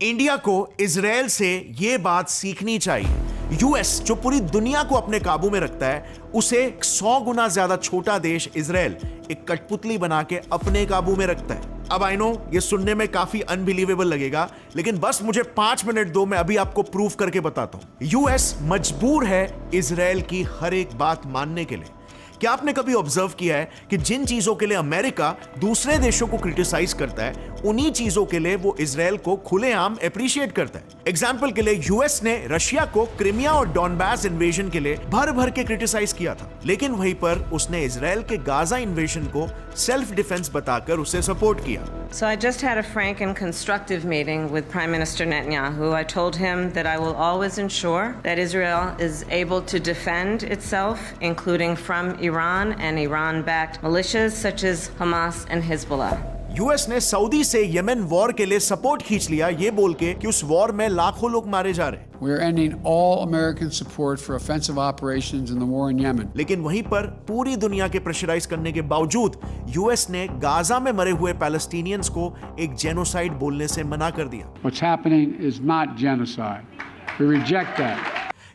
India को Israel से ये बात सीखनी चाहिए। यूएस जो पूरी दुनिया को अपने काबू में रखता है, उसे 100 गुना ज्यादा छोटा देश इजराइल एक कठपुतली बना के अपने काबू में रखता है। अब आई नो ये सुनने में काफी अनबिलीवेबल लगेगा, लेकिन बस मुझे 5 मिनट दो, मैं अभी आपको प्रूफ करके बताता हूं। यूएस मजबूर है इजराइल की हर एक बात मानने के लिए। क्या आपने कभी ऑब्जर्व किया है कि जिन चीजों के लिए अमेरिका दूसरे देशों को क्रिटिसाइज करता है, उन्हीं चीजों के लिए वो इजराइल को खुलेआम अप्रिशिएट करता है। एग्जाम्पल के लिए यूएस ने रशिया को क्रिमिया और डॉनबास इन्वेजन के लिए भर भर के क्रिटिसाइज किया था, लेकिन वहीं पर उसने इजराइल के गाजा इन्वेजन को सेल्फ डिफेंस बताकर उसे सपोर्ट किया। So I just had a frank and constructive meeting with Prime Minister Netanyahu. I told him that I will always ensure that Israel is able to defend itself, including from Iran and Iran-backed militias such as Hamas and Hezbollah. US ने Saudi से Yemen war के लिए support खींच लिया, ये बोल के कि उस वॉर में लाखों लोग मारे जा रहे हैं। We are ending all American support for offensive operations in the war in Yemen. लेकिन वहीं पर पूरी दुनिया के प्रेशराइज करने के बावजूद यूएस ने गाजा में मरे हुए पैलेस्टीनियंस को एक जेनोसाइड बोलने से मना कर दिया। What's happening is not genocide. We reject that.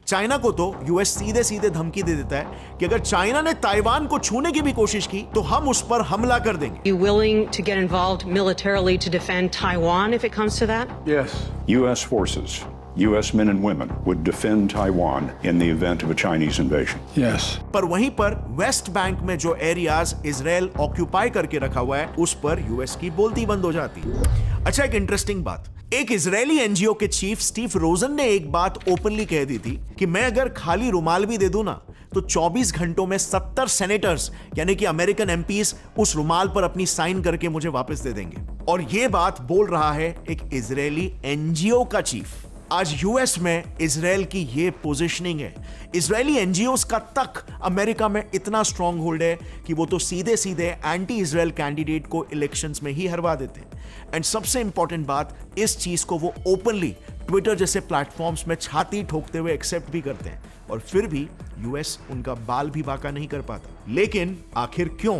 China को तो यूएस सीधे सीधे धमकी दे देता है कि अगर चाइना ने ताइवान को छूने की भी कोशिश की तो हम उस पर हमला कर देंगे। You willing to get involved militarily to defend Taiwan if it comes to that? Yes. U.S. forces, U.S. men and women would defend Taiwan in the event of a Chinese invasion. Yes. पर वहीं पर West Bank में जो areas Israel occupy करके रखा हुआ है, उस पर यूएस की बोलती बंद हो जाती है। अच्छा, एक इंटरेस्टिंग बात, एक इजरायली एनजीओ के चीफ स्टीव रोजन ने एक बात ओपनली कह दी थी कि मैं अगर खाली रुमाल भी दे दूं ना, तो 24 घंटों में 70 सेनेटर्स यानी कि अमेरिकन एमपीज उस रुमाल पर अपनी साइन करके मुझे वापस दे देंगे। और यह बात बोल रहा है एक इजरायली एनजीओ का चीफ। आज यूएस में इजराइल की ये पोजीशनिंग है। इजरायली एनजीओस का तक अमेरिका में इतना स्ट्रांग होल्ड है कि वो तो सीधे सीधे एंटी इजराइल कैंडिडेट को इलेक्शंस में ही हरवा देते हैं। एंड सबसे इंपॉर्टेंट बात, इस चीज को वो ओपनली ट्विटर जैसे प्लेटफॉर्म्स में छाती ठोकते हुए एक्सेप्ट भी करते हैं, और फिर भी यूएस उनका बाल भी बाका नहीं कर पाता। लेकिन आखिर क्यों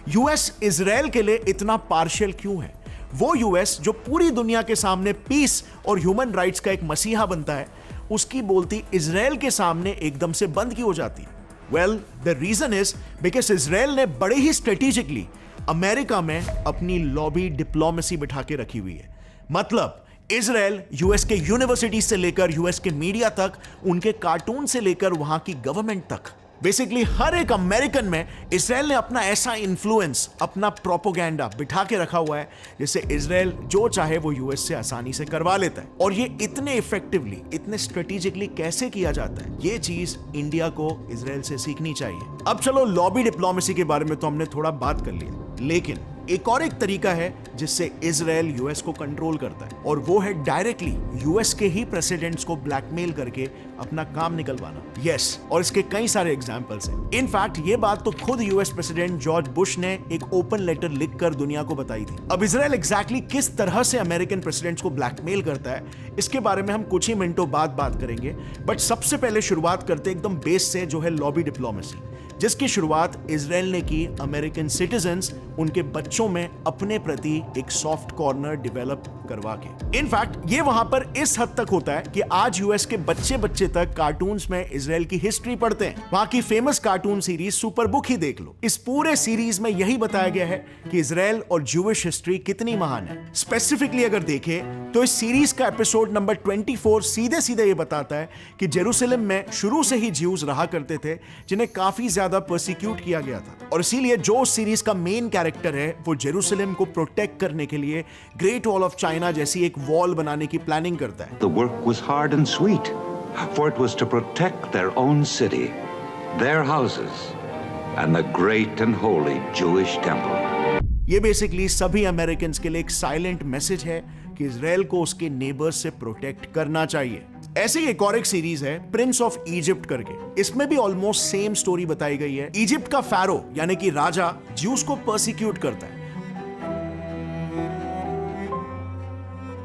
यूएस इजराइल के लिए इतना पार्शियल क्यों है? वो यूएस जो पूरी दुनिया के सामने पीस और ह्यूमन राइट्स का एक मसीहा बनता है, उसकी बोलती इजराइल के सामने एकदम से बंद क्यों हो जाती है? Well, the reason is because Israel ने बड़े ही स्ट्रेटेजिकली अमेरिका में अपनी लॉबी डिप्लोमेसी बिठा के रखी हुई है। मतलब इजराइल यूएस के यूनिवर्सिटी से लेकर यूएस के मीडिया तक, उनके कार्टून से लेकर वहां की गवर्नमेंट तक, बेसिकली हर एक अमेरिकन में इजराइल ने अपना ऐसा इन्फ्लुएंस, अपना प्रोपोगेंडा बिठा के रखा हुआ है, जिससे इजराइल जो चाहे वो यूएस से आसानी से करवा लेता है। और ये इतने इफेक्टिवली, इतने स्ट्रेटेजिकली कैसे किया जाता है, ये चीज इंडिया को इजराइल से सीखनी चाहिए। अब चलो, लॉबी डिप्लोमेसी के बारे में तो हमने थोड़ा बात कर लिया, लेकिन एक और एक तरीका है जिससे इजराइल यूएस को कंट्रोल करता है, और वो है डायरेक्टली यूएस के ही प्रेसिडेंट्स को ब्लैकमेल करके अपना काम निकलवाना। यस, और इसके कई सारे एग्जांपल्स हैं। इनफैक्ट ये बात तो खुद यूएस प्रेसिडेंट जॉर्ज बुश ने एक ओपन लेटर लिखकर दुनिया को बताई थी। अब इजराइल एग्जैक्टली किस तरह से अमेरिकन प्रेसिडेंट्स को ब्लैकमेल करता है, इसके बारे में हम कुछ ही मिनटों बाद बात करेंगे। बट सबसे पहले शुरुआत करते एकदम बेस से, जो है लॉबी डिप्लोमेसी, जिसकी शुरुआत इजराइल ने की अमेरिकन सिटीजन्स, उनके बच्चों में अपने प्रति एक सॉफ्ट कॉर्नर डेवलप करवा के। इनफैक्ट ये वहां पर इस हद तक होता है कि आज यूएस के बच्चे बच्चे तक कार्टून्स में इजराइल की हिस्ट्री पढ़ते हैं। वहां की famous cartoon series superbook ही देख लो। इस पूरे सीरीज में यही बताया गया है कि इजराइल और ज्यूइश हिस्ट्री कितनी महान है। स्पेसिफिकली अगर देखें तो इस सीरीज का एपिसोड नंबर 24 सीधे सीधे ये बताता है कि जेरूसलम में शुरू से ही ज्यूज रहा करते थे, जिन्हें काफी ज्यादा परसिक्यूट किया गया था। और इसीलिए जो उस सीरीज का मेन कैरेक्टर है, वो जेरूसलम को प्रोटेक्ट करने के लिए ग्रेट वॉल ऑफ चाइना जैसी एक वॉल बनाने की प्लानिंग करता है। The work was hard and sweet, for it was to protect their own city, their houses, and the great and holy Jewish temple. ये बेसिकली सभी अमेरिकन के लिए एक साइलेंट मैसेज है कि इजराइल को उसके नेबर्स से प्रोटेक्ट करना चाहिए। ऐसे ही एक और एक सीरीज है प्रिंस ऑफ इजिप्ट करके। इसमें भी ऑलमोस्ट सेम स्टोरी बताई गई है। इजिप्ट का फैरो यानी कि राजा ज्यूस को परसिक्यूट करता है,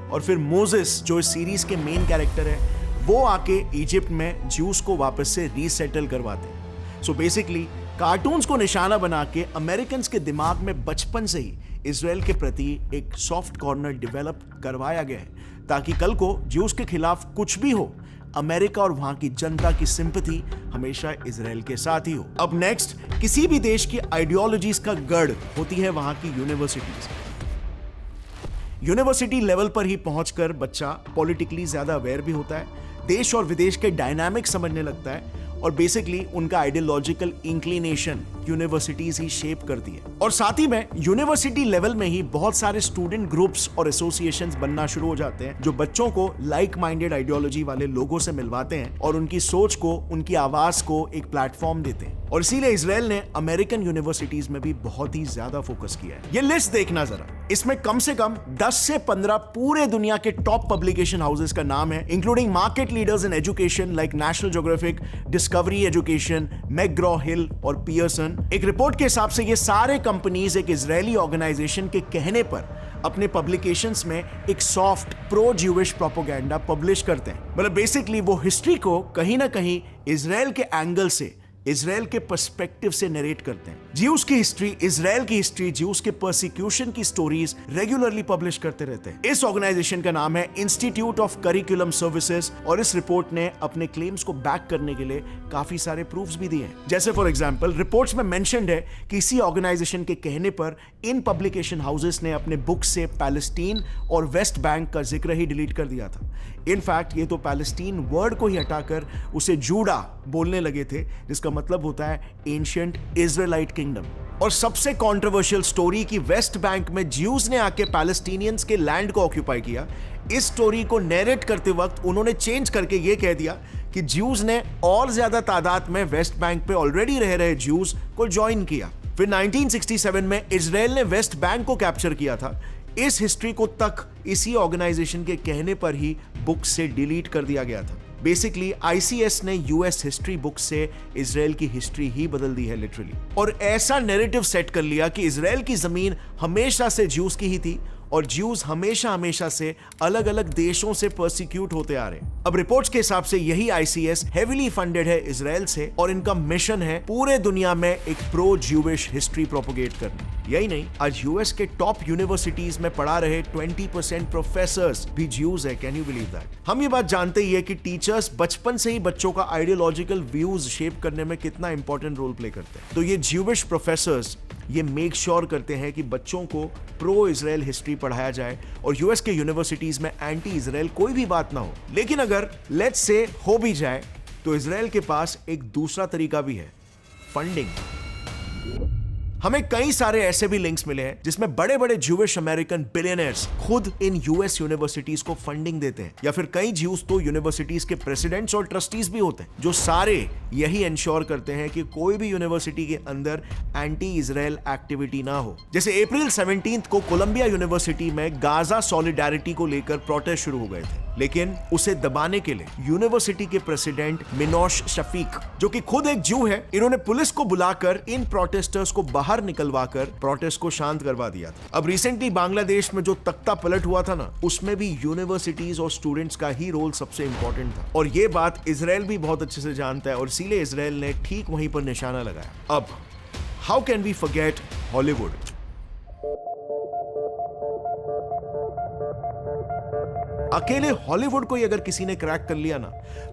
और फिर मोसेस जो इस सीरीज के मेन कैरेक्टर है, वो आके इजिप्ट में ज्यूस को वापस से रीसेटल करवाते हैं। सो बेसिकली कार्टून्स को निशाना बना के अमेरिकन के दिमाग में बचपन से ही इजराइल के प्रति एक सॉफ्ट कॉर्नर डेवलप करवाया गया है, ताकि कल को ज्यूस के खिलाफ कुछ भी हो, अमेरिका और वहां की जनता की सिंपैथी हमेशा इजराइल के साथ ही हो। अब नेक्स्ट, किसी भी देश की आइडियोलॉजीज का गढ़ होती है वहां की यूनिवर्सिटीज। यूनिवर्सिटी लेवल पर ही पहुंचकर बच्चा पॉलिटिकली ज्यादा अवेयर भी होता है, देश और विदेश के डायनामिक समझने लगता है और बेसिकली उनका आइडियोलॉजिकल इंक्लिनेशन यूनिवर्सिटीज ही शेप करती है। और साथ ही में यूनिवर्सिटी लेवल में ही बहुत सारे स्टूडेंट ग्रुप्स और एसोसिएशंस बनना शुरू हो जाते हैं जो बच्चों को लाइक माइंडेड आइडियोलॉजी वाले लोगों से मिलवाते हैं और उनकी सोच को, उनकी आवाज को एक प्लेटफॉर्म देते हैं। और इसीलिए इजराइल ने अमेरिकन यूनिवर्सिटीज में भी बहुत ही ज्यादा फोकस किया है। ये लिस्ट देखना जरा, इसमें कम से कम 10 से 15 पूरे दुनिया के टॉप पब्लिकेशन हाउसेस का नाम है, including market leaders in education like National Geographic, Discovery Education, McGraw Hill और पियर्सन। एक रिपोर्ट के हिसाब से ये सारे कंपनीज एक इजरायली ऑर्गेनाइजेशन के कहने पर अपने पब्लिकेशंस में एक soft pro Jewish propaganda publish करते हैं। मतलब बेसिकली वो हिस्ट्री को कहीं ना कहीं इजराइल के एंगल से, इजराइल के पर्सपेक्टिव से नरेट करते हैं। ज्यूस की हिस्ट्री, इजराइल की हिस्ट्री, ज्यूस के परसिक्यूशन की स्टोरीज रेगुलरली पब्लिश करते रहते हैं। इस ऑर्गेनाइजेशन का नाम है इंस्टीट्यूट ऑफ करिकुलम सर्विसेज और इस रिपोर्ट ने अपने क्लेम्स को बैक करने के लिए काफी सारे प्रूफ्स भी दिए हैं। जैसे फॉर एग्जांपल रिपोर्ट्स में मेंशन्ड है कि इसी ऑर्गेनाइजेशन के कहने पर इन पब्लिकेशन हाउसेस ने अपने बुक से पैलेस्टीन और वेस्ट बैंक का जिक्र ही डिलीट कर दिया था। इनफैक्ट ये तो पैलेस्टीन वर्ड को ही हटाकर उसे जूडा बोलने लगे थे, जिसका मतलब होता है एंशिएंट इजराइलाइट किंगडम। और सबसे कंट्रोवर्शियल स्टोरी कि वेस्ट बैंक में ज्यूज ने आके पैलेस्टीनियंस के लैंड को ऑक्यूपाई किया, इस स्टोरी को नैरेट करते वक्त उन्होंने चेंज करके ये कह दिया कि ज्यूज ने और ज्यादा तादाद में वेस्ट बैंक पे ऑलरेडी रह रहे ज्यूज को ज्वाइन किया। फिर 1967 में इजराइल ने वेस्ट बैंक को कैप्चर किया था। इस हिस्ट्री को तक इसी ऑर्गेनाइजेशन के कहने पर ही बुक से डिलीट कर दिया गया था। बेसिकली आईसीएस ने यूएस हिस्ट्री बुक से इजराइल की हिस्ट्री ही बदल दी है लिटरली, और ऐसा नैरेटिव सेट कर लिया कि इजराइल की जमीन हमेशा से ज्यूज की ही थी और ज्यूज हमेशा से अलग अलग देशों से पर्सिक्यूट होते आ रहे हैं। अब रिपोर्ट्स के हिसाब से यही आईसीएस हेवीली फंडेड है इजराइल से और इनका मिशन है पूरे दुनिया में एक प्रो ज्यूइश हिस्ट्री प्रोपोगेट करना। यही नहीं, आज यूएस के टॉप यूनिवर्सिटीज में पढ़ा रहे 20% प्रोफेसर्स भी ज्यूज है। Can you believe that? हम ये बात जानते ही है कि टीचर्स बचपन से ही बच्चों का आइडियोलॉजिकल व्यूज शेप करने में कितना इंपॉर्टेंट रोल प्ले करते हैं। तो ये ज्यूइश प्रोफेसर्स ये मेक श्योर करते हैं कि बच्चों को प्रो इजराइल हिस्ट्री पढ़ाया जाए और यूएस के यूनिवर्सिटीज में एंटी इजराइल कोई भी बात ना हो। लेकिन अगर लेट्स से हो भी जाए तो इजराइल के पास एक दूसरा तरीका भी है, फंडिंग। हमें कई सारे ऐसे भी लिंक्स मिले हैं जिसमें बड़े बड़े ज्यूइश अमेरिकन बिलियनर्स खुद इन यूएस यूनिवर्सिटीज को फंडिंग देते हैं, या फिर कई ज्यूज तो यूनिवर्सिटीज के प्रेसिडेंट्स और ट्रस्टीज भी होते हैं जो सारे यही इंश्योर करते हैं कि कोई भी यूनिवर्सिटी के अंदर एंटी इजराइल एक्टिविटी ना हो। जैसे अप्रैल 17 को कोलंबिया यूनिवर्सिटी में गाजा सॉलिडारिटी को लेकर प्रोटेस्ट शुरू हो गए थे, लेकिन उसे दबाने के लिए यूनिवर्सिटी के प्रेसिडेंट मिनोश शफीक, जो कि खुद एक ज्यू है, इन्होंने पुलिस को बुलाकर इन प्रोटेस्टर्स को बाहर निकलवाकर प्रोटेस्ट को शांत करवा दिया था। अब रिसेंटली बांग्लादेश में जो तख्ता पलट हुआ था ना, उसमें भी यूनिवर्सिटीज और स्टूडेंट्स का ही रोल सबसे इंपॉर्टेंट था, और ये बात इजराइल भी बहुत अच्छे से जानता है और इसीलिए इजराइल ने ठीक वहीं पर निशाना लगाया। अब how can we forget Hollywood? अकेले हॉलीवुड को ही अगर किसी ने क्रैक कर लिया ना,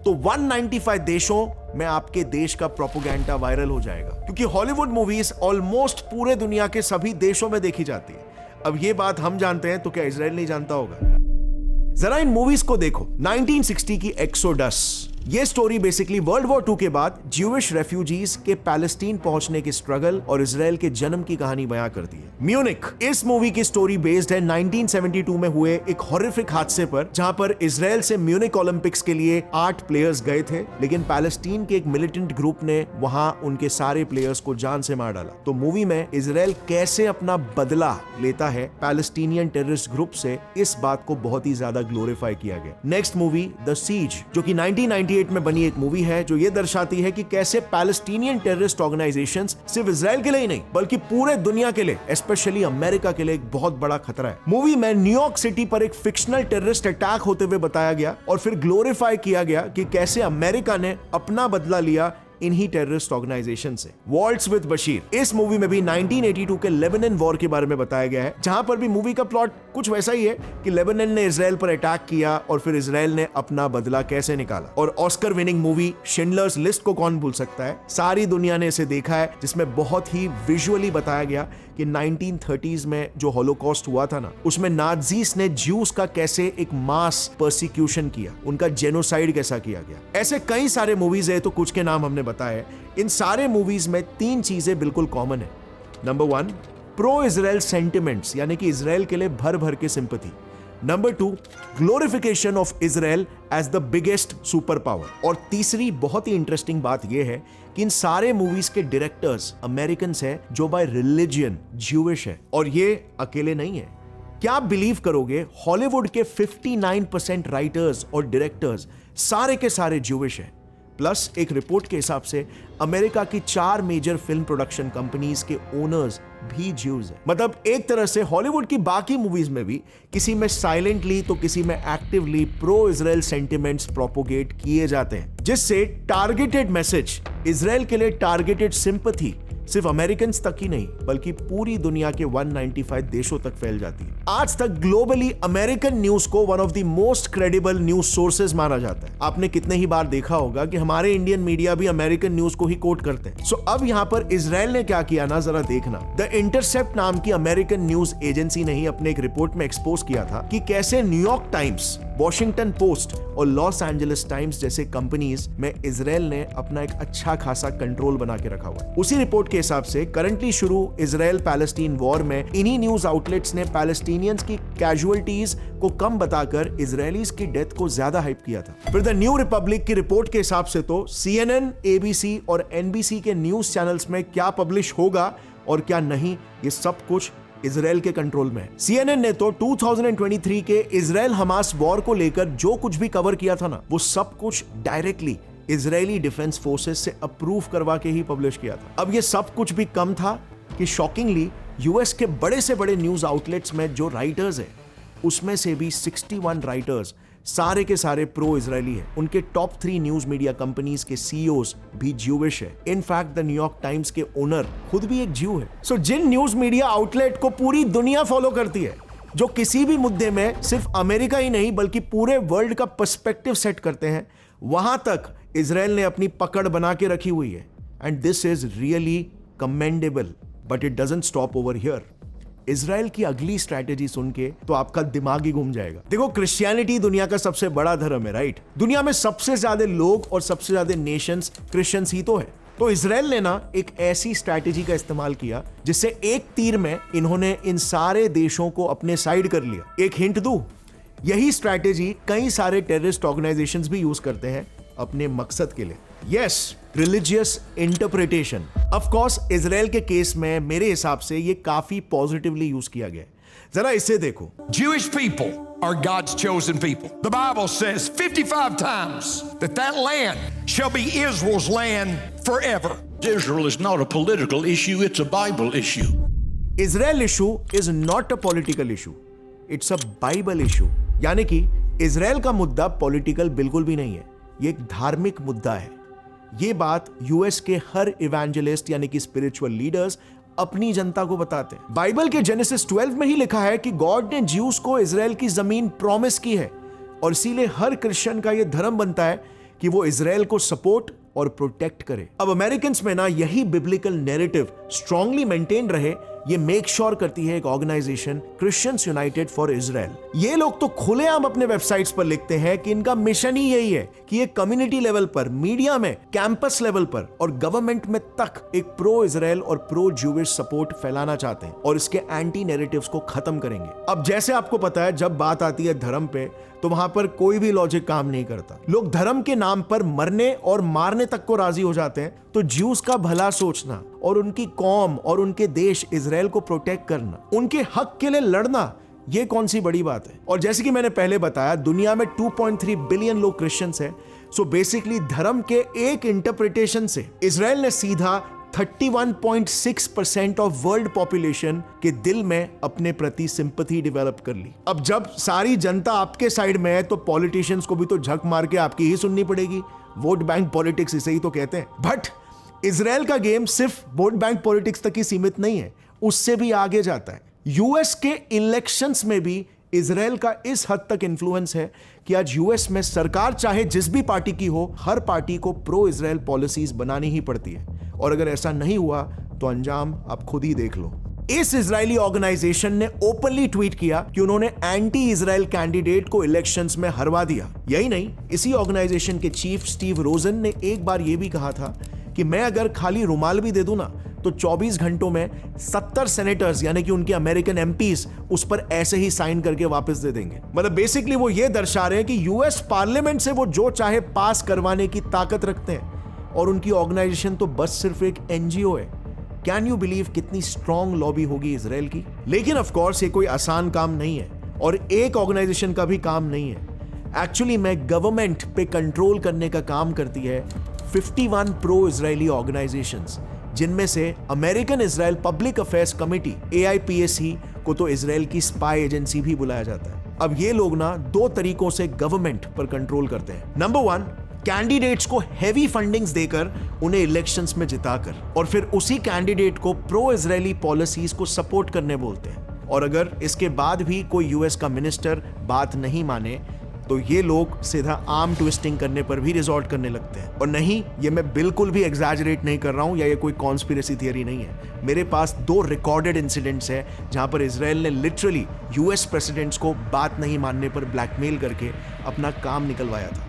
तो 195 देशों में आपके देश का प्रोपेगेंडा वायरल हो जाएगा, क्योंकि हॉलीवुड मूवीज ऑलमोस्ट पूरे दुनिया के सभी देशों में देखी जाती है। अब ये बात हम जानते हैं तो क्या इजराइल नहीं जानता होगा? जरा इन मूवीज को देखो। 1960 की एक्सोडस, ये स्टोरी बेसिकली वर्ल्ड वॉर 2 के बाद ज्यूइश रेफ्यूजीज के पैलेस्टीन पहुंचने के स्ट्रगल और इजराइल के जन्म की कहानी बयां करती है। म्यूनिक, इस मूवी की स्टोरी बेस्ड है 1972 में हुए एक हॉरिफिक हादसे पर, जहां पर इजराइल से म्यूनिक ओलंपिक्स के लिए 8 प्लेयर्स गए थे, लेकिन पैलेस्टीन के एक मिलिटेंट ग्रुप ने वहां उनके सारे प्लेयर्स को जान से मार डाला। तो मूवी में इजराइल कैसे अपना बदला लेता है पैलेस्टीनियन टेररिस्ट ग्रुप से, इस बात को बहुत ही ज्यादा ग्लोरीफाई किया गया। नेक्स्ट मूवी द सीज, जो कि 1998 में बनी एक मूवी है, जो ये दर्शाती है कि कैसे पैलेस्टीनियन टेररिस्ट ऑर्गेनाइजेशंस सिर्फ इजराइल के लिए ही नहीं बल्कि पूरे दुनिया के लिए, स्पेशली अमेरिका के लिए एक बहुत बड़ा खतरा है। मूवी में न्यूयॉर्क सिटी पर एक फिक्शनल टेररिस्ट अटैक होते हुए बताया गया और फिर ग्लोरीफाई किया गया कि कैसे अमेरिका ने अपना बदला लिया इन्हीं टेररिस्ट ऑर्गेनाइजेशन से। वॉल्ट्स विद बशीर, इस मूवी में भी 1982 के लेबनान वॉर के बारे में बताया गया है, जहां पर भी मूवी का प्लॉट कुछ वैसा ही है कि लेबनान ने इजराइल पर अटैक किया और फिर इजराइल ने अपना बदला कैसे निकाला। और Oscar winning movie Schindler's list को कौन भूल सकता है, सारी दुनिया ने इसे देखा है, जिसमें बहुत ही विजुअली बताया गया कि 1930s में जो हॉलोकॉस्ट हुआ था ना, उसमें नाज़ीज ने ज्यूस का कैसे एक मास परसिक्यूशन किया, उनका जेनोसाइड कैसा किया गया। ऐसे कई सारे मूवीज है, तो कुछ के नाम हमने बताए। इन सारे मूवीज में 3 चीजें बिल्कुल कॉमन है। नंबर 1, प्रो इजराइल सेंटिमेंट्स, यानी कि इजराइल के लिए भर भर के sympathy. Number 2, glorification of Israel as the biggest super power. और तीसरी बहुत ही इंटरेस्टिंग बात यह है कि इन सारे मूवीज के डायरेक्टर्स अमेरिकन हैं जो बाय रिलीजियन ज्यूइश है, और ये अकेले नहीं है। क्या आप बिलीव करोगे, हॉलीवुड के 59% राइटर्स और डायरेक्टर्स सारे के सारे ज्यूइश हैं। प्लस एक रिपोर्ट के हिसाब से अमेरिका की 4 मेजर फिल्म प्रोडक्शन कंपनीज के ओनर्स भी ज्यूज हैं। मतलब एक तरह से हॉलीवुड की बाकी मूवीज में भी किसी में साइलेंटली तो किसी में actively pro Israel sentiments propagate किए जाते हैं, जिससे टारगेटेड मैसेज, इजराइल के लिए टारगेटेड सिंपैथी सिर्फ अमेरिकन तक ही नहीं बल्कि पूरी दुनिया के 195 देशों तक फैल जाती है। आज तक ग्लोबली अमेरिकन न्यूज को one of the most credible news sources माना जाता है। आपने कितने ही बार देखा होगा कि हमारे इंडियन मीडिया भी अमेरिकन न्यूज को ही कोट करते हैं। सो अब यहां पर इजराइल ने क्या किया ना, जरा देखना। द इंटरसेप्ट नाम की अमेरिकन न्यूज एजेंसी ने ही अपने एक रिपोर्ट में एक्सपोज किया था कि कैसे न्यूयॉर्क टाइम्स, वॉशिंगटन पोस्ट और लॉस एंजलिस टाइम्स जैसे कंपनीज में इजराइल ने अपना एक अच्छा खासा कंट्रोल बना के रखा हुआ है। उसी रिपोर्ट के हिसाब से करंटली शुरू इजराइल पैलेस्टीन वॉर में इन्हीं न्यूज आउटलेट्स ने पैलेस्टीनियंस की कैजुअलिटीज को कम बताकर इजरायलीज की डेथ को ज्यादा हाइप किया था। फिर द न्यू रिपब्लिक की रिपोर्ट के हिसाब से तो CNN, ABC और NBC के न्यूज चैनल्स में क्या पब्लिश होगा और क्या नहीं, ये सब कुछ इजराइल के कंट्रोल में है। CNN ने तो 2023 के इजराइल हमास वॉर को लेकर जो कुछ भी कवर किया था ना, वो सब कुछ डायरेक्टली इजरायली डिफेंस फोर्सेस से अप्रूव करवा के ही पब्लिश किया था। अब ये सब कुछ भी कम था कि शॉकिंगली यूएस के बड़े से बड़े न्यूज आउटलेट्स में जो राइटर्स हैं, उसमें से भी 61 राइटर्स सारे के सारे प्रो इजरायली है। उनके टॉप 3 न्यूज मीडिया कंपनीज के CEOs भी ज्यूइश है। इनफैक्ट द न्यूयॉर्क टाइम्स के ओनर खुद भी एक ज्यू है। सो जिन न्यूज मीडिया आउटलेट को पूरी दुनिया फॉलो करती है, जो किसी भी मुद्दे में सिर्फ अमेरिका ही नहीं बल्कि पूरे वर्ल्ड का पर्सपेक्टिव सेट करते हैं, वहां तक इजराइल ने अपनी पकड़ बना के रखी हुई है। And this is really commendable, but it doesn't stop over here. Israel की अगली स्ट्रैटेजी सुन के तो आपका दिमाग ही घूम जाएगा। देखो, क्रिश्चियनिटी दुनिया का सबसे बड़ा धर्म है, राइट? दुनिया में सबसे ज्यादा लोग और सबसे ज्यादा नेशंस क्रिश्चियंस ही तो है। तो इजराइल ने ना एक ऐसी स्ट्रैटेजी का इस्तेमाल किया जिससे एक तीर में इन्होंने इन सारे देशों को अपने साइड कर लिया। एक हिंट दूं, यही स्ट्रैटेजी कई सारे टेररिस्ट ऑर्गेनाइजेशंस भी यूज करते हैं अपने मकसद के लिए। Yes, religious interpretation. Of course Israel के केस में मेरे हिसाब से ये काफी पॉजिटिवली यूज किया गया है। जरा इसे देखो। Jewish people are God's chosen people. The Bible says 55 times that land shall be Israel's land forever. Israel is not a political issue, it's a Bible issue. Israel issue is not a political issue, it's a Bible issue। यानी कि Israel का मुद्दा political बिल्कुल भी नहीं है, ये एक धार्मिक मुद्दा है। ये बात यूएस के हर इवेंजलिस्ट यानी कि स्पिरिचुअल लीडर्स अपनी जनता को बताते हैं। बाइबल के जेनेसिस 12 में ही लिखा है कि गॉड ने ज्यूस को इजराइल की जमीन प्रॉमिस की है, और इसीलिए हर क्रिश्चियन का यह धर्म बनता है कि वो इजराइल को सपोर्ट और प्रोटेक्ट करे। अब अमेरिकन में ना यही बिब्लिकल नैरेटिव स्ट्रांगली मेंटेन रहे, ये मेक श्योर करती है एक organisation Christians United for Israel. ये लोग तो खुलेआम अपने वेबसाइट्स पर लिखते हैं कि इनका मिशन ही यही है कि ये कम्युनिटी लेवल पर, मीडिया में, कैंपस लेवल पर और गवर्नमेंट में तक एक प्रो इजराइल और प्रो ज्यूइश सपोर्ट फैलाना चाहते हैं और इसके एंटी नैरेटिव्स को खत्म करेंगे। अब जैसे आपको पता है, जब बात आती है धर्म पे तो वहां पर कोई भी लॉजिक काम नहीं करता। लोग धर्म के नाम पर मरने और मारने तक को राजी हो जाते हैं। तो ज्यूस का भला सोचना और उनकी कौम और उनके देश इजराइल को प्रोटेक्ट करना, उनके हक के लिए लड़ना, ये कौन सी बड़ी बात है। और जैसे कि मैंने पहले बताया, दुनिया में 2.3 बिलियन लोग क्रिश्चियंस हैं। सो बेसिकली धर्म के एक इंटरप्रिटेशन से इजराइल ने सीधा 31.6% ऑफ वर्ल्ड पॉपुलेशन के दिल में अपने प्रति सिंपैथी डेवलप कर ली। अब जब सारी जनता आपके साइड में है तो पॉलिटिशियंस को भी तो झक मार के आपकी ही सुननी पड़ेगी। वोट बैंक पॉलिटिक्स इसे ही तो कहते हैं। बट इजराइल का गेम सिर्फ वोट बैंक पॉलिटिक्स तक ही सीमित नहीं है, उससे भी आगे जाता है। यूएस के इलेक्शंस में भी इजराइल का इस हद तक इंफ्लुएंस है कि आज यूएस में सरकार चाहे जिस भी पार्टी की हो, हर पार्टी को प्रो इजराइल पॉलिसीज बनानी ही पड़ती है, और अगर ऐसा नहीं हुआ तो अंजाम आप खुद ही देख लो। इस इजरायली ऑर्गेनाइजेशन ने ओपनली ट्वीट किया कि उन्होंने एंटी इजराइल कैंडिडेट को इलेक्शंस में हरवा दिया। यही नहीं, इसी ऑर्गेनाइजेशन के चीफ स्टीव रोजन ने एक बार यह भी कहा था कि मैं अगर खाली रुमाल भी दे दूं ना तो 24 घंटों में 70 सेनेटर्स यानी कि उनके अमेरिकन एमपीज उस पर ऐसे ही साइन करके वापस दे देंगे। मतलब बेसिकली वो ये दर्शा रहे हैं कि यूएस पार्लियामेंट से वो जो चाहे पास करवाने की ताकत रखते हैं, और उनकी ऑर्गेनाइजेशन तो बस सिर्फ एक एनजीओ है। कैन यू बिलीव कितनी स्ट्रॉन्ग लॉबी होगी इजराइल की। लेकिन ऑफ कोर्स ये कोई आसान काम नहीं है और एक ऑर्गेनाइजेशन का भी काम नहीं है। एक्चुअली में गवर्नमेंट पे कंट्रोल करने का काम करती है 51 प्रो इजरायली ऑर्गेनाइजेशंस, जिनमें से American Israel public affairs committee AIPAC को तो इजराइल की स्पाई एजेंसी भी बुलाया जाता है। अब ये लोग ना दो तरीकों से गवर्नमेंट पर कंट्रोल करते हैं। नंबर 1, कैंडिडेट्स को हेवी फंडिंग्स देकर उन्हें इलेक्शंस में जिताकर, और फिर उसी कैंडिडेट को प्रो इजरायली पॉलिसीज को सपोर्ट करने बोलते हैं। और अगर इसके बाद भी कोई यूएस का मिनिस्टर बात नहीं माने तो ये लोग सीधा आर्म ट्विस्टिंग करने पर भी रिजॉर्ट करने लगते हैं। और नहीं, ये मैं बिल्कुल भी एग्जैजरेट नहीं कर रहा हूं या ये कोई कॉन्स्पिरेसी थियरी नहीं है। मेरे पास 2 रिकॉर्डेड इंसिडेंट्स हैं जहां पर इजराइल ने लिटरली यूएस प्रेसिडेंट्स को बात नहीं मानने पर ब्लैकमेल करके अपना काम निकलवाया था।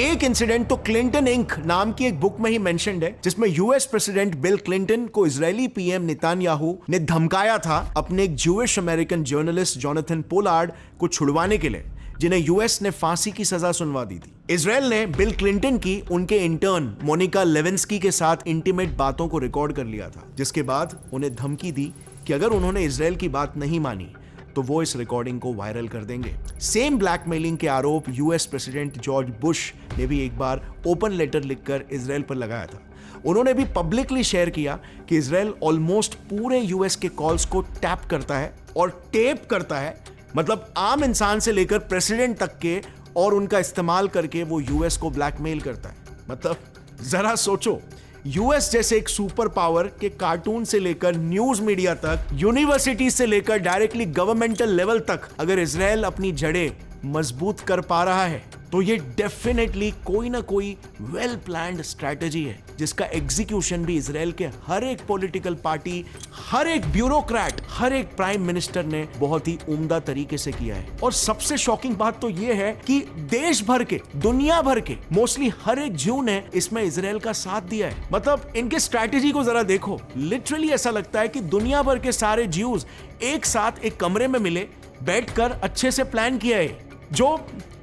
एक इंसिडेंट तो क्लिंटन इंक नाम की एक बुक में ही मेंशन्ड है, जिसमें यूएस प्रेसिडेंट बिल क्लिंटन को इजरायली पीएम नेतान्याहू ने धमकाया था अपने एक Jewish American journalist Jonathan Pollard को छुड़वाने के लिए, जिन्हें यूएस ने फांसी की सजा सुनवा दी थी। इजराइल ने बिल क्लिंटन की उनके इंटर्न मोनिका लेविंस्की के साथ इंटीमेट बातों को रिकॉर्ड कर लिया था, जिसके बाद उन्हें धमकी दी कि अगर उन्होंने इजराइल की बात नहीं मानी तो वो इस रिकॉर्डिंग को वायरल कर देंगे। सेम ब्लैकमेलिंग के आरोप यूएस प्रेसिडेंट जॉर्ज बुश ने भी एक बार ओपन लेटर लिखकर इजराइल पर लगाया था। उन्होंने भी पब्लिकली शेयर किया कि इजराइल ऑलमोस्ट पूरे यूएस के कॉल्स को टैप करता है और टेप करता है, मतलब आम इंसान से लेकर प्रेसिडेंट तक के, और उनका इस्तेमाल करके वो यूएस को ब्लैकमेल करता है। मतलब जरा सोचो, यूएस जैसे एक सुपर पावर के कार्टून से लेकर न्यूज मीडिया तक, यूनिवर्सिटी से लेकर डायरेक्टली गवर्नमेंटल लेवल तक अगर इजराइल अपनी जड़ें मजबूत कर पा रहा है तो ये डेफिनेटली कोई ना कोई वेल प्लान्ड स्ट्रैटेजी है, जिसका एग्जीक्यूशन भी इजराइल के हर एक पॉलिटिकल पार्टी, हर एक ब्यूरोक्रेट, हर एक प्राइम मिनिस्टर ने बहुत ही उम्दा तरीके से किया है। और सबसे शॉकिंग बात तो ये है कि देश भर के, दुनिया भर के मोस्टली हर एक ज्यू ने इसमें इजराइल का साथ दिया है। मतलब इनके स्ट्रैटेजी को जरा देखो, लिटरली ऐसा लगता है कि दुनिया भर के सारे ज्यूज एक साथ एक कमरे में मिले, बैठकर अच्छे से प्लान किया है, जो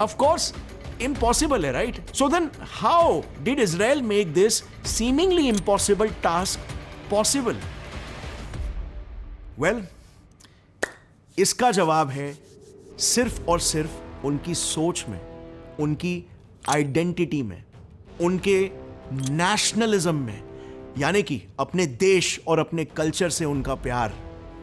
ऑफ कोर्स impossible है, right? So then how did Israel make this seemingly impossible task possible? Well, इसका जवाब है सिर्फ और सिर्फ उनकी सोच में, उनकी आइडेंटिटी में, उनके नेशनलिज्म में, यानी कि अपने देश और अपने कल्चर से उनका प्यार।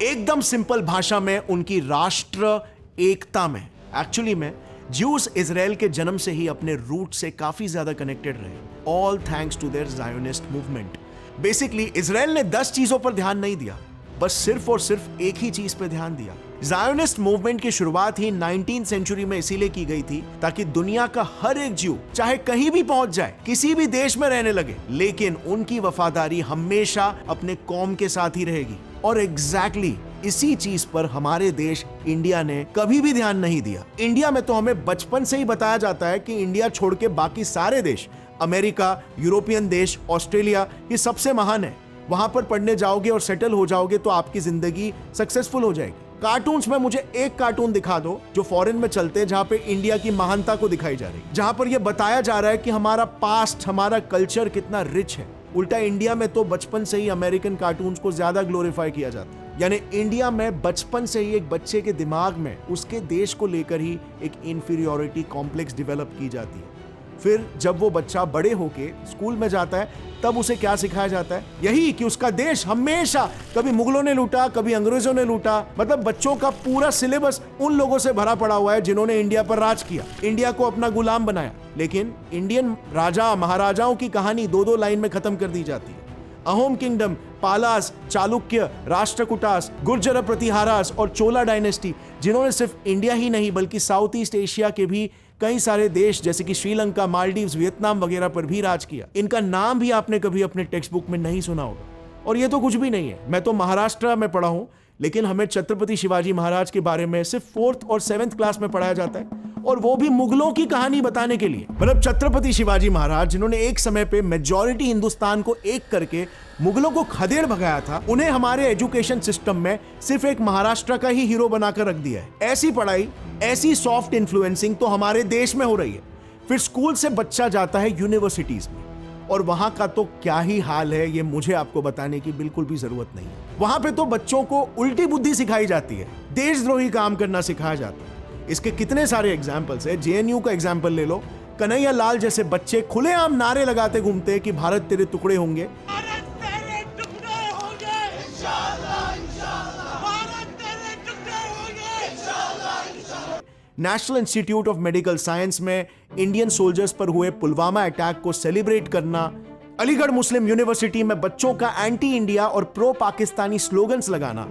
एकदम सिंपल भाषा में उनकी राष्ट्र एकता में। एक्चुअली में ज्यूज इजराइल के जन्म से ही अपने रूट से काफी ज्यादा कनेक्टेड रहे, all thanks to their Zionist movement. Basically Israel ने 10 चीजों पर ध्यान नहीं दिया, बस सिर्फ और सिर्फ एक ही चीज पर ध्यान दिया। ज़ायोनिस्ट मूवमेंट की शुरुआत ही 19th सेंचुरी में इसीलिए की गई थी ताकि दुनिया का हर एक ज्यू चाहे कहीं भी पहुंच जाए, किसी भी देश में रहने लगे, लेकिन उनकी वफादारी हमेशा अपने कौम के साथ ही रहेगी। और एग्जैक्टली इसी चीज पर हमारे देश इंडिया ने कभी भी ध्यान नहीं दिया। इंडिया में तो हमें बचपन से ही बताया जाता है कि इंडिया छोड़ के बाकी सारे देश, अमेरिका, यूरोपियन देश, ऑस्ट्रेलिया, ये सबसे महान है। वहां पर पढ़ने जाओगे और सेटल हो जाओगे तो आपकी जिंदगी सक्सेसफुल हो जाएगी। कार्टून्स में मुझे एक कार्टून दिखा दो जो फॉरेन में चलते हैं, जहां पे इंडिया की महानता को दिखाई जा रही है, जहां पर यह बताया जा रहा है कि हमारा पास्ट, हमारा कल्चर कितना रिच है। उल्टा इंडिया में तो बचपन से ही अमेरिकन कार्टून्स को ज्यादा ग्लोरीफाई किया जाता है। यानी इंडिया में बचपन से ही एक बच्चे के दिमाग में उसके देश को लेकर ही एक इंफीरियोरिटी कॉम्प्लेक्स डेवलप की जाती है। फिर जब वो बच्चा बड़े होके स्कूल में जाता है तब उसे क्या सिखाया जाता है? यही कि उसका देश हमेशा कभी मुगलों ने लूटा, कभी अंग्रेजों ने लूटा। मतलब बच्चों का पूरा सिलेबस उन लोगों से भरा पड़ा हुआ है जिन्होंने इंडिया पर राज किया, इंडिया को अपना गुलाम बनाया। लेकिन इंडियन राजा महाराजाओं की कहानी 2-2 लाइन में खत्म कर दी जाती है। अहोम किंगडम, पालास, चालुक्य, राष्ट्रकूटास, गुर्जर प्रतिहारास और चोला डायनेस्टी, जिन्होंने सिर्फ इंडिया ही नहीं बल्कि साउथ ईस्ट एशिया के भी कई सारे देश जैसे कि श्रीलंका, मालदीव्स, वियतनाम वगैरह पर भी राज किया। इनका नाम भी आपने कभी अपने टेक्स्ट बुक में नहीं सुना होगा। और ये तो कुछ भी नहीं है। मैं तो महाराष्ट्र में पढ़ा हूं, लेकिन हमें छत्रपति शिवाजी महाराज के बारे में सिर्फ 4th और 7th क्लास में पढ़ाया जाता है, और वो भी मुगलों की कहानी बताने के लिए। मतलब छत्रपति शिवाजी महाराज जिन्होंने एक समय पे मेजॉरिटी हिंदुस्तान को एक करके मुगलों को खदेड़ भगाया था, उन्हें हमारे एजुकेशन सिस्टम में सिर्फ एक महाराष्ट्र का ही हीरो बनाकर रख दिया है। ऐसी पढ़ाई, ऐसी सॉफ्ट इन्फ्लुएंसिंग तो हमारे देश में हो रही है। फिर स्कूल से बच्चा जाता है यूनिवर्सिटीज में, और वहां का तो क्या ही हाल है ये मुझे आपको बताने की बिल्कुल भी जरूरत नहीं है। वहां पे तो बच्चों को उल्टी बुद्धि सिखाई जाती है, देशद्रोही काम करना सिखाया जाता है। इसके कितने सारे एग्जाम्पल्स है। जेएनयू का एग्जाम्पल ले लो। कन्हैया लाल जैसे बच्चे खुलेआम नारे लगाते घूमते हैं कि भारत तेरे टुकड़े होंगे, national institute of medical science में इंडियन सोल्जर्स पर हुए पुलवामा अटैक को सेलिब्रेट करना, अलीगढ़ मुस्लिम यूनिवर्सिटी में बच्चों का एंटी इंडिया और प्रो पाकिस्तानी स्लोगन्स लगाना,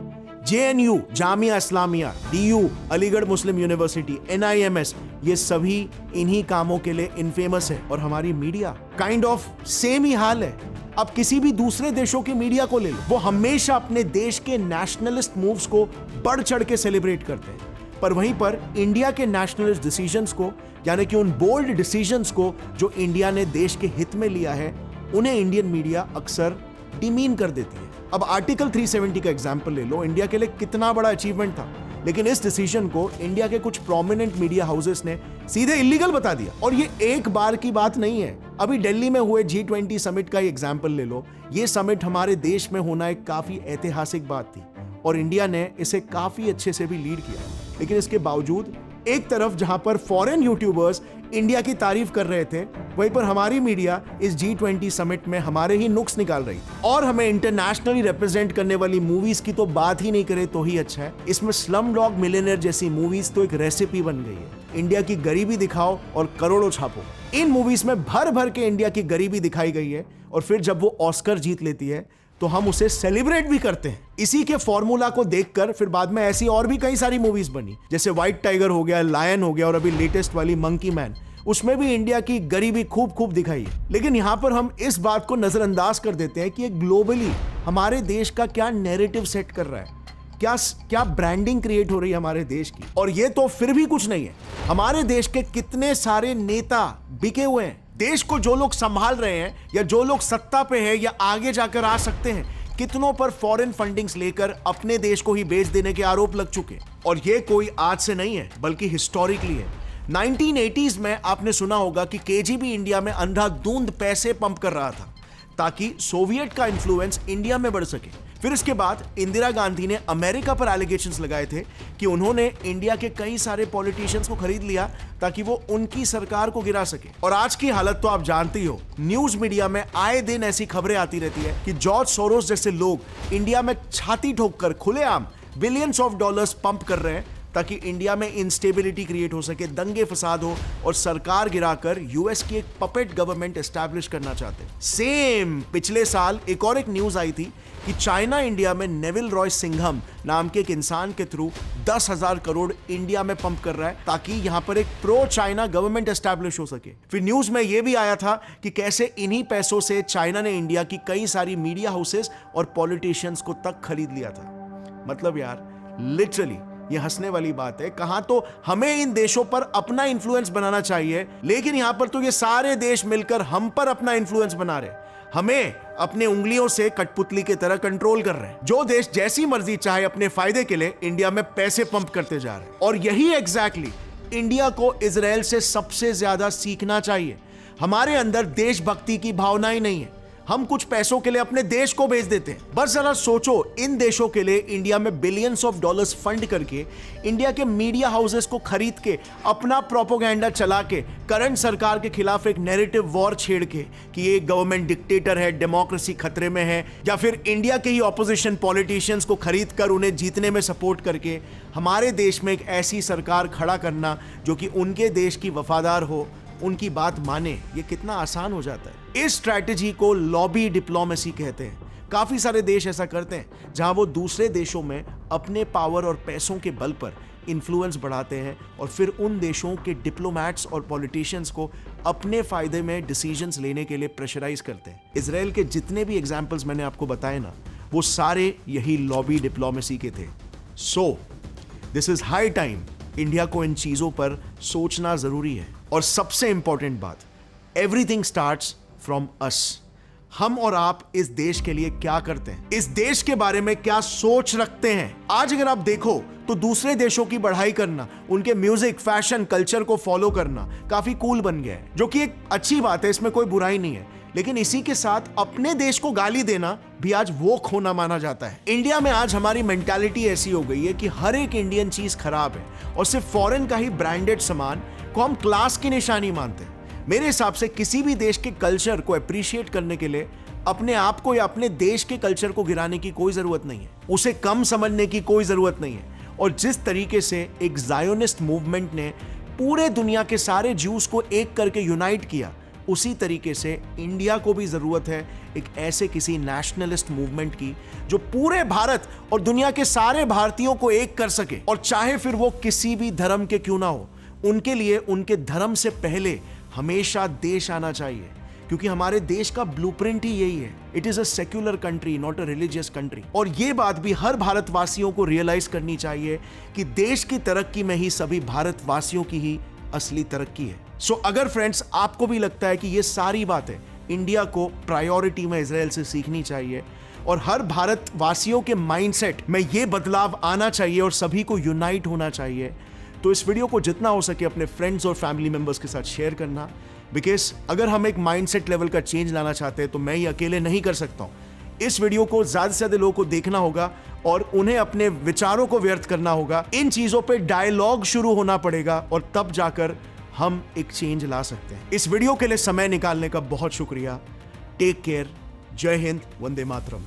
जेएनयू, जामिया इस्लामिया, डीयू, अलीगढ़ मुस्लिम यूनिवर्सिटी, एनआईएमएस, ये सभी इन्हीं कामों के लिए इनफेमस है। और हमारी मीडिया काइंड ऑफ सेम ही हाल है। अब किसी भी दूसरे देशों की मीडिया को ले लो, वो हमेशा अपने देश के नेशनलिस्ट मूव्स को बढ़ चढ़ के सेलिब्रेट करते हैं, पर वहीं पर इंडिया के नेशनलिस्ट डिसीजंस को, यानी कि उन बोल्ड डिसीजंस को जो इंडिया ने देश के हित में लिया है, उन्हें इंडियन मीडिया अक्सर डिमीन कर देती है। अब आर्टिकल 370 का एग्जांपल ले लो, इंडिया के लिए कितना बड़ा अचीवमेंट था, लेकिन इस डिसीजन को इंडिया के कुछ प्रोमिनेंट मीडिया हाउसेस ने सीधे इलीगल बता दिया। और ये एक बार की बात नहीं है। अभी दिल्ली में हुए G20 समिट का एग्जांपल ले लो। ये समिट हमारे देश में होना एक काफी ऐतिहासिक बात थी, और इंडिया ने इसे काफी अच्छे से भी लीड किया। लेकिन इसके बावजूद एक तरफ जहां पर फॉरेन यूट्यूबर्स इंडिया की तारीफ कर रहे थे, वहीं पर हमारी मीडिया इस G20 समिट में हमारे ही नुक्स निकाल रही थी। और हमें इंटरनेशनली रिप्रेजेंट करने वाली मूवीज की तो बात ही नहीं करे तो ही अच्छा है। इसमें स्लमडॉग मिलियनेयर जैसी मूवीज तो एक रेसिपी बन गई है। इंडिया की गरीबी दिखाओ और करोड़ों छापो। इन मूवीज में भर भर के इंडिया की गरीबी दिखाई गई है, और फिर जब वो ऑस्कर जीत लेती है तो हम उसे सेलिब्रेट भी करते हैं। इसी के फॉर्मूला को देखकर फिर बाद में ऐसी और भी कई सारी मूवीज बनी, जैसे व्हाइट टाइगर हो गया, लायन हो गया, और अभी लेटेस्ट वाली मंकी मैन, उसमें भी इंडिया की गरीबी खूब खूब दिखाई है। लेकिन यहां पर हम इस बात को नजरअंदाज कर देते हैं कि ये ग्लोबली हमारे देश का क्या नैरेटिव सेट कर रहा है, क्या ब्रांडिंग क्रिएट हो रही है हमारे देश की। और ये तो फिर भी कुछ नहीं है। हमारे देश के कितने सारे नेता बिके हुए हैं। देश को जो लोग संभाल रहे हैं या जो लोग सत्ता पे हैं या आगे जाकर आ सकते हैं, कितनों पर फॉरेन फंडिंग्स लेकर अपने देश को ही बेच देने के आरोप लग चुके। और ये कोई आज से नहीं है, बल्कि हिस्टोरिकली है। 1980s में आपने सुना होगा कि केजीबी इंडिया में अंधाधुंध पैसे पंप कर रहा था ताकि सोवियत का इन्फ्लुएंस इंडिया में बढ़ सके। फिर इसके बाद इंदिरा गांधी ने अमेरिका पर एलिगेशंस लगाए थे कि उन्होंने इंडिया के कई सारे पॉलिटिशियंस को खरीद लिया ताकि वो उनकी सरकार को गिरा सके। और आज की हालत तो आप जानती हो। न्यूज मीडिया में आए दिन ऐसी खबरें आती रहती है कि जॉर्ज सोरोस जैसे लोग इंडिया में छाती ठोककर खुलेआम बिलियंस ऑफ डॉलर्स पंप कर रहे हैं ताकि इंडिया में इंस्टेबिलिटी क्रिएट हो सके, दंगे फसाद हो और सरकार गिराकर यूएस की एक पपेट गवर्नमेंट एस्टैब्लिश करना चाहते हैं। सेम पिछले साल एक और एक न्यूज आई थी कि चाइना इंडिया में नेविल रॉय सिंघम नाम के एक इंसान के थ्रू 10,000 करोड़ इंडिया में पंप कर रहा है ताकि यहां पर एक प्रो चाइना गवर्नमेंट एस्टैब्लिश हो सके। फिर न्यूज में यह भी आया था कि कैसे इन्हीं पैसों से चाइना ने इंडिया की कई सारी मीडिया हाउसेस और पॉलिटिशियंस को तक खरीद लिया था। मतलब यार लिटरली ये हंसने वाली बात है। कहां तो हमें इन देशों पर अपना इन्फ्लुएंस बनाना चाहिए, लेकिन यहां पर तो ये सारे देश मिलकर हम पर अपना इन्फ्लुएंस बना रहे, हमें अपने उंगलियों से कठपुतली की तरह कंट्रोल कर रहे हैं। जो देश जैसी मर्जी चाहे अपने फायदे के लिए इंडिया में पैसे पंप करते जा रहे हैं। और यही एग्जैक्टली इंडिया को इजराइल से सबसे ज्यादा सीखना चाहिए। हमारे अंदर देशभक्ति की भावना ही नहीं है, हम कुछ पैसों के लिए अपने देश को बेच देते हैं। बस जरा सोचो, इन देशों के लिए इंडिया में बिलियंस ऑफ डॉलर्स फंड करके, इंडिया के मीडिया हाउसेस को खरीद के, अपना प्रोपेगेंडा चला के, करंट सरकार के खिलाफ एक नैरेटिव वॉर छेड़ के कि ये गवर्नमेंट डिक्टेटर है, डेमोक्रेसी खतरे में है, या फिर इंडिया के ही ऑपोजिशन पॉलिटिशियंस को खरीद कर उन्हें जीतने में सपोर्ट करके हमारे देश में एक ऐसी सरकार खड़ा करना जो कि उनके देश की वफादार हो, उनकी बात माने, ये कितना आसान हो जाता है। इस स्ट्रैटेजी को लॉबी डिप्लोमेसी कहते हैं। काफी सारे देश ऐसा करते हैं जहां वो दूसरे देशों में अपने पावर और पैसों के बल पर इन्फ्लुएंस बढ़ाते हैं और फिर उन देशों के डिप्लोमैट्स और पॉलिटिशियंस को अपने फायदे में डिसीजंस लेने के लिए प्रेशराइज करते हैं। इजराइल के जितने भी एग्जांपल्स मैंने आपको बताए ना, वो सारे यही लॉबी डिप्लोमेसी के थे। So this is high time, India को इन चीजों पर सोचना जरूरी है। और सबसे इंपॉर्टेंट बात, एवरीथिंग स्टार्ट्स फ्रॉम अस। हम और आप इस देश के लिए क्या करते हैं, इस देश के बारे में क्या सोच रखते हैं। आज अगर आप देखो तो दूसरे देशों की बढ़ाई करना, उनके म्यूजिक, फैशन, कल्चर को फॉलो करना काफी कूल बन गया है, जो कि एक अच्छी बात है, इसमें कोई बुराई नहीं है। लेकिन इसी के साथ अपने देश को गाली देना भी आज वो खोना माना जाता है। इंडिया में आज हमारी मेंटालिटी ऐसी हो गई है कि हर एक इंडियन चीज खराब है और सिर्फ फॉरेन का ही ब्रांडेड सामान को हम क्लास की निशानी मानते हैं। मेरे हिसाब से किसी भी देश के कल्चर को अप्रिशिएट करने के लिए अपने आप को या अपने देश के कल्चर को गिराने की कोई जरूरत नहीं है, उसे कम समझने की कोई जरूरत नहीं है। और जिस तरीके से एक ज़ायोनिस्ट मूवमेंट ने पूरे दुनिया के सारे ज्यूज को एक करके यूनाइट किया, उसी तरीके से इंडिया को भी जरूरत है एक ऐसे किसी नेशनलिस्ट मूवमेंट की जो पूरे भारत और दुनिया के सारे भारतीयों को एक कर सके। और चाहे फिर वो किसी भी धर्म के क्यों ना हो, उनके लिए उनके धर्म से पहले हमेशा देश आना चाहिए, क्योंकि हमारे देश का ब्लूप्रिंट ही यही है। It is a secular country, not a religious country. और ये बात भी हर भारतवासियों को रियलाइज करनी चाहिए कि देश की तरक्की में ही सभी भारतवासियों की ही असली तरक्की है। सो अगर फ्रेंड्स आपको भी लगता है कि ये सारी बातें इंडिया को प्रायोरिटी में इजराइल से सीखनी चाहिए और हर भारतवासियों के माइंडसेट में ये बदलाव आना चाहिए और सभी को यूनाइट होना चाहिए, तो इस वीडियो को जितना हो सके अपने फ्रेंड्स और फैमिली मेंबर्स के साथ शेयर करना। बिकॉज अगर हम एक माइंडसेट लेवल का चेंज लाना चाहते हैं तो मैं ये अकेले नहीं कर सकता हूं। इस वीडियो को ज्यादा से ज्यादा लोगों को देखना होगा और उन्हें अपने विचारों को व्यक्त करना होगा। इन चीजों पे डायलॉग शुरू होना पड़ेगा और तब जाकर हम एक चेंज ला सकते हैं। इस वीडियो के लिए समय निकालने का बहुत शुक्रिया। टेक केयर, जय हिंद, वंदे मातरम।